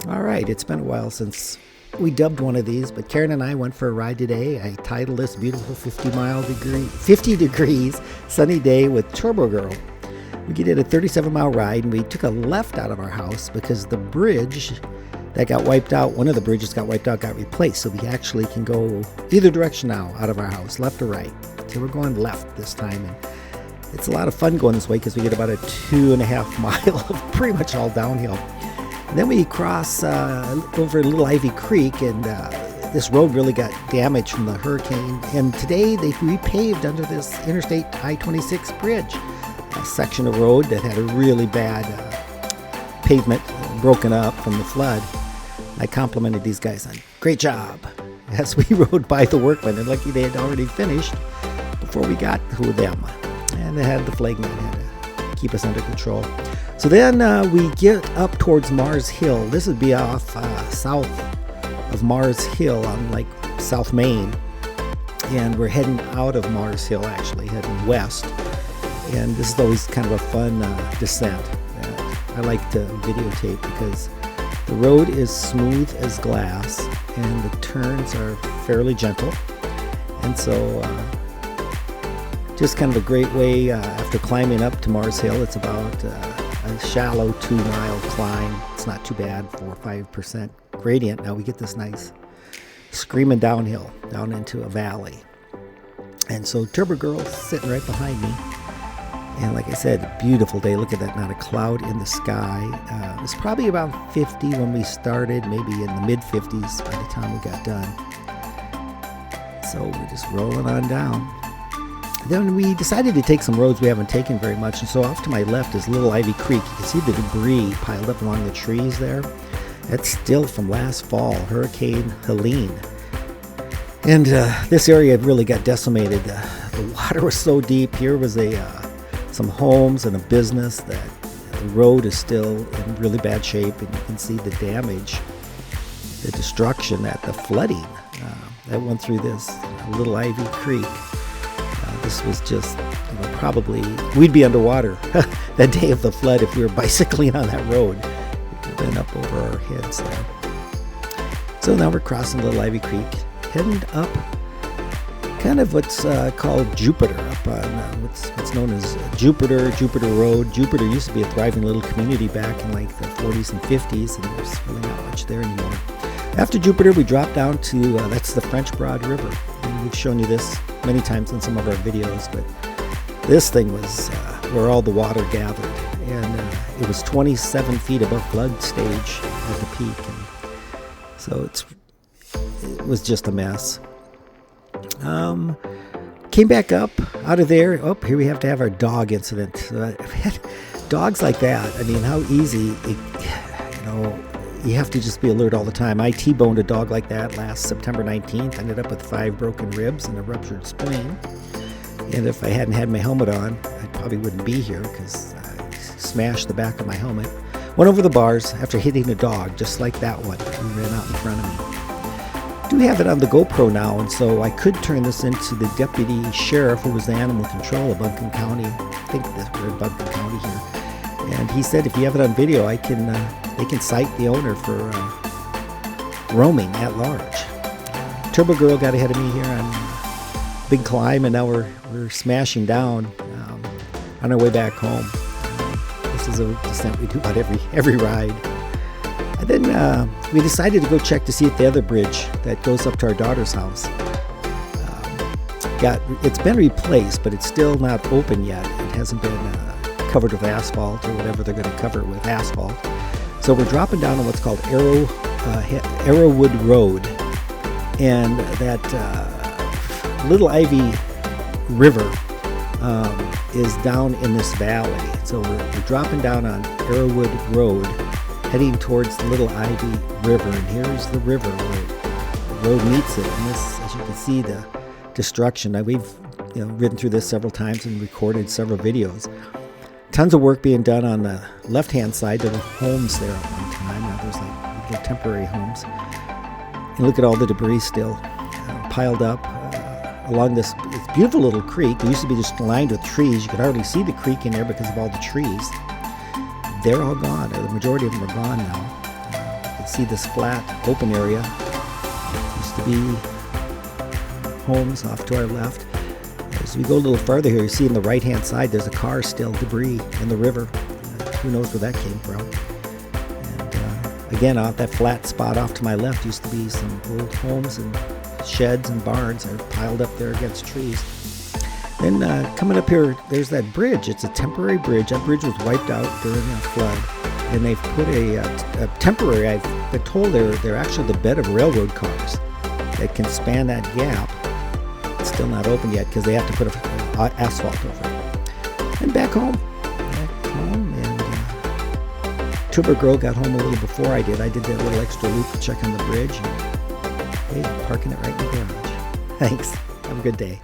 All right, it's been a while since we dubbed one of these, but Karen and I went for a ride today. I titled this beautiful 50 degrees sunny day with Turbo Girl. We did a 37-mile ride, and we took a left out of our house because the bridge that got wiped out, one of the bridges got wiped out, got replaced. So we actually can go either direction now out of our house, left or right. So we're going left this time, and it's a lot of fun going this way because we get about a 2.5 mile of pretty much all downhill. And then we cross over Little Ivy Creek, and this road really got damaged from the hurricane. And today they repaved under this Interstate I-26 bridge, a section of road that had a really bad pavement broken up from the flood. I complimented these guys on great job as we rode by the workmen, and lucky they had already finished before we got to them. And they had the flagman had to keep us under control. So then we get up towards Mars Hill. This would be off south of Mars Hill on like South Main. And we're heading out of Mars Hill, actually, heading west. And this is always kind of a fun descent. I like to videotape because the road is smooth as glass and the turns are fairly gentle. And so just kind of a great way after climbing up to Mars Hill. It's about a shallow 2-mile climb. It's not too bad for 5% gradient. Now we get this nice screaming downhill down into a valley. And so Turbo Girl's sitting right behind me. And like I said, beautiful day. Look at that, not a cloud in the sky. It was probably about 50 when we started, maybe in the mid-50s by the time we got done. So we're just rolling on down. Then we decided to take some roads we haven't taken very much. And so off to my left is Little Ivy Creek. You can see the debris piled up along the trees there. That's still from last fall, Hurricane Helene. And this area really got decimated. The water was so deep. Here was some homes and a business that the road is still in really bad shape, and you can see the damage, the destruction, that the flooding that went through this Little Ivy Creek. This was just, probably we'd be underwater that day of the flood if we were bicycling on that road. It would have been up over our heads there. So now we're crossing Little Ivy Creek, heading up kind of what's called Jupiter, up on what's known as Jupiter Road. Jupiter used to be a thriving little community back in like the 40s and 50s, and there's really not much there anymore. After Jupiter, we drop down to, that's the French Broad River. And we've shown you this many times in some of our videos, but this thing was where all the water gathered. And it was 27 feet above flood stage at the peak. And so it was just a mess. Came back up out of there. Oh, here we have to have our dog incident. Dogs like that, I mean, how easy, you have to just be alert all the time. I T-boned a dog like that last September 19th. Ended up with 5 broken ribs and a ruptured spleen. And if I hadn't had my helmet on, I probably wouldn't be here because I smashed the back of my helmet. Went over the bars after hitting a dog, just like that one who ran out in front of me. I do have it on the GoPro now, and so I could turn this into the deputy sheriff who was the animal control of Buncombe County. I think we're in Buncombe County here. And he said if you have it on video, they can cite the owner for roaming at large. Turbo Girl got ahead of me here on big climb, and now we're smashing down on our way back home. This is a descent we do about every ride. And then we decided to go check to see if the other bridge that goes up to our daughter's house it's been replaced, but it's still not open yet. It hasn't been covered with asphalt or whatever they're going to cover it with asphalt. So we're dropping down on what's called Arrowwood Road, and that Little Ivy River is down in this valley. So we're dropping down on Arrowwood Road, heading towards the Little Ivy River, and here's the river where the road meets it. And this, as you can see, the destruction. Now we've ridden through this several times and recorded several videos. Tons of work being done on the left-hand side. There were homes there at one time. Now there's like little temporary homes. And look at all the debris still piled up along this beautiful little creek. It used to be just lined with trees. You could hardly see the creek in there because of all the trees. They're all gone. The majority of them are gone now. You can see this flat open area. Used to be homes off to our left. As we go a little farther here, you see on the right-hand side, there's a car still, debris in the river. Who knows where that came from. And again, off that flat spot off to my left used to be some old homes and sheds and barns are piled up there against trees. Then coming up here, there's that bridge. It's a temporary bridge. That bridge was wiped out during a flood. And they've put a temporary, I've been told they're actually the bed of railroad cars that can span that gap. It's still not open yet because they have to put asphalt over it. And back home. And Turbo Girl got home a little before I did. I did that little extra loop to check on the bridge. And, hey, parking it right in the garage. Thanks. Have a good day.